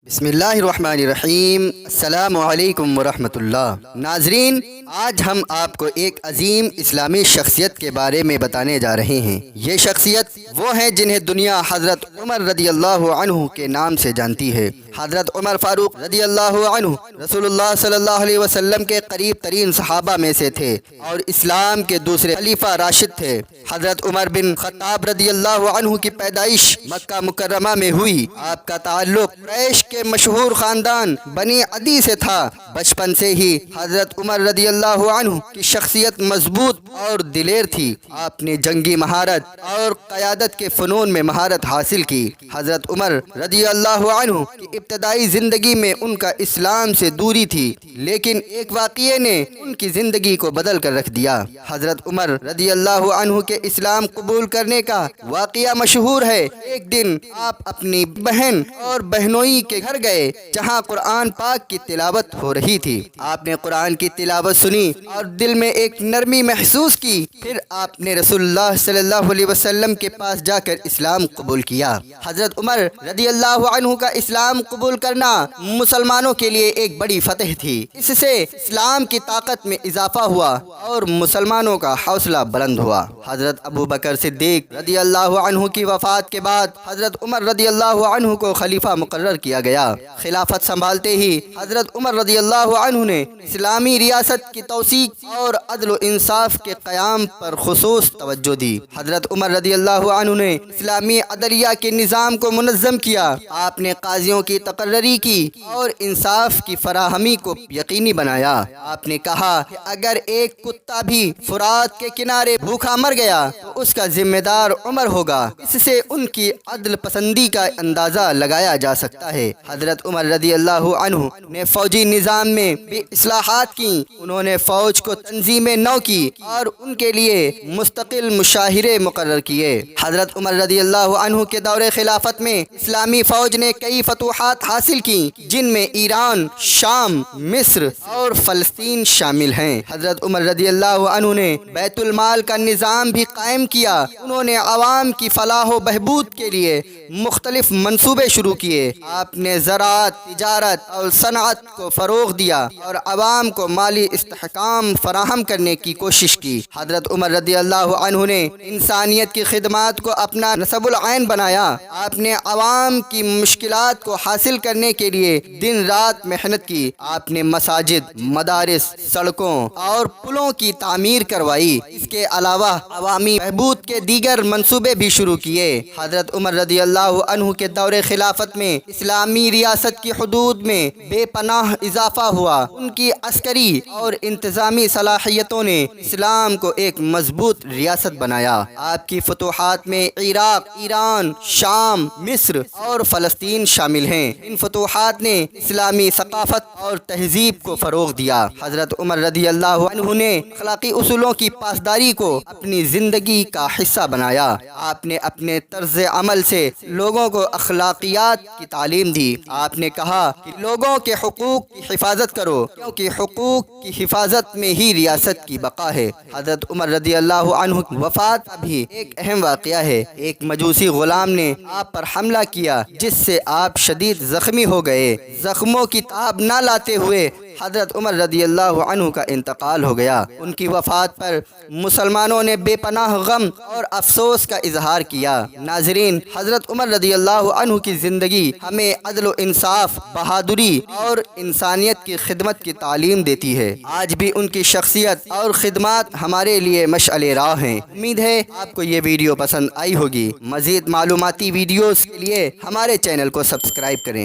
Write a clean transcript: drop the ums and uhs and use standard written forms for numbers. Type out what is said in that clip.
بسم اللہ الرحمن الرحیم۔ السلام علیکم ورحمۃ اللہ۔ ناظرین، آج ہم آپ کو ایک عظیم اسلامی شخصیت کے بارے میں بتانے جا رہے ہیں۔ یہ شخصیت وہ ہیں جنہیں دنیا حضرت عمر رضی اللہ عنہ کے نام سے جانتی ہے۔ حضرت عمر فاروق رضی اللہ عنہ رسول اللہ صلی اللہ علیہ وسلم کے قریب ترین صحابہ میں سے تھے اور اسلام کے دوسرے خلیفہ راشد تھے۔ حضرت عمر بن خطاب رضی اللہ عنہ کی پیدائش مکہ مکرمہ میں ہوئی۔ آپ کا تعلق قریش کے مشہور خاندان بنی عدی سے تھا۔ بچپن سے ہی حضرت عمر رضی اللہ عنہ کی شخصیت مضبوط اور دلیر تھی۔ آپ نے جنگی مہارت اور قیادت کے فنون میں مہارت حاصل کی۔ حضرت عمر رضی اللہ عنہ کی ابتدائی زندگی میں ان کا اسلام سے دوری تھی، لیکن ایک واقعے نے ان کی زندگی کو بدل کر رکھ دیا۔ حضرت عمر رضی اللہ عنہ کے اسلام قبول کرنے کا واقعہ مشہور ہے۔ ایک دن آپ اپنی بہن اور بہنوئی کے گھر گئے جہاں قرآن پاک کی تلاوت ہو رہی تھی۔ آپ نے قرآن کی تلاوت سنی اور دل میں ایک نرمی محسوس کی۔ پھر آپ نے رسول اللہ صلی اللہ علیہ وسلم کے پاس جا کر اسلام قبول کیا۔ حضرت عمر رضی اللہ عنہ کا اسلام قبول کرنا مسلمانوں کے لیے ایک بڑی فتح تھی۔ اس سے اسلام کی طاقت میں اضافہ ہوا اور مسلمانوں کا حوصلہ بلند ہوا۔ حضرت ابو بکر صدیق رضی اللہ عنہ کی وفات کے بعد حضرت عمر رضی اللہ عنہ کو خلیفہ مقرر کیا گیا۔ خلافت سنبھالتے ہی حضرت عمر رضی اللہ عنہ نے اسلامی ریاست کی توثیق اور عدل و انصاف کے قیام پر خصوص توجہ دی۔ حضرت عمر رضی اللہ عنہ نے اسلامی عدلیہ کے نظام کو منظم کیا۔ آپ نے قاضیوں کی تقرری کی اور انصاف کی فراہمی کو یقینی بنایا۔ آپ نے کہا کہ اگر ایک کتا بھی فرات کے کنارے بھوکا مر گیا تو اس کا ذمہ دار عمر ہوگا۔ اس سے ان کی عدل پسندی کا اندازہ لگایا جا سکتا ہے۔ حضرت عمر رضی اللہ عنہ نے فوجی نظام میں بھی اصلاحات کی۔ انہوں نے فوج کو تنظیم نو کی اور ان کے لیے مستقل مشاہرے مقرر کیے۔ حضرت عمر رضی اللہ عنہ کے دور خلافت میں اسلامی فوج نے کئی فتوحات حاصل کی، جن میں ایران، شام، مصر اور فلسطین شامل ہیں۔ حضرت عمر رضی اللہ عنہ نے بیت المال کا نظام بھی قائم کیا۔ انہوں نے عوام کی فلاح و بہبود کے لیے مختلف منصوبے شروع کیے۔ آپ نے زراعت، تجارت اور صنعت کو فروغ دیا اور عوام کو مالی استحکام فراہم کرنے کی کوشش کی۔ حضرت عمر رضی اللہ عنہ نے انسانیت کی خدمات کو اپنا نصب العین بنایا۔ آپ نے عوام کی مشکلات کو حاصل کرنے کے لیے دن رات محنت کی۔ آپ نے مساجد، مدارس، سڑکوں اور پلوں کی تعمیر کروائی۔ اس کے علاوہ عوامی بہبود کے دیگر منصوبے بھی شروع کیے۔ حضرت عمر رضی اللہ عنہ کے دور خلافت میں اسلامی ریاست کی حدود میں بے پناہ اضافہ ہوا۔ ان کی عسکری اور انتظامی صلاحیتوں نے اسلام کو ایک مضبوط ریاست بنایا۔ آپ کی فتوحات میں عراق، ایران، شام، مصر اور فلسطین شامل ہیں۔ ان فتوحات نے اسلامی ثقافت اور تہذیب کو فروغ دیا۔ حضرت عمر رضی اللہ عنہ نے اخلاقی اصولوں کی پاسداری کو اپنی زندگی کا حصہ بنایا۔ آپ نے اپنے طرز عمل سے لوگوں کو اخلاقیات کی تعلیم دی۔ آپ نے کہا کہ لوگوں کے حقوق کی حفاظت کرو، کیونکہ حقوق کی حفاظت میں ہی ریاست کی بقا ہے۔ حضرت عمر رضی اللہ عنہ کی وفات کا بھی ایک اہم واقعہ ہے۔ ایک مجوسی غلام نے آپ پر حملہ کیا جس سے آپ شدید زخمی ہو گئے۔ زخموں کی تاب نہ لاتے ہوئے حضرت عمر رضی اللہ عنہ کا انتقال ہو گیا۔ ان کی وفات پر مسلمانوں نے بے پناہ غم اور افسوس کا اظہار کیا۔ ناظرین، حضرت عمر رضی اللہ عنہ کی زندگی ہمیں عدل و انصاف، بہادری اور انسانیت کی خدمت کی تعلیم دیتی ہے۔ آج بھی ان کی شخصیت اور خدمات ہمارے لیے مشعل راہ ہیں۔ امید ہے آپ کو یہ ویڈیو پسند آئی ہوگی۔ مزید معلوماتی ویڈیوز کے لیے ہمارے چینل کو سبسکرائب کریں۔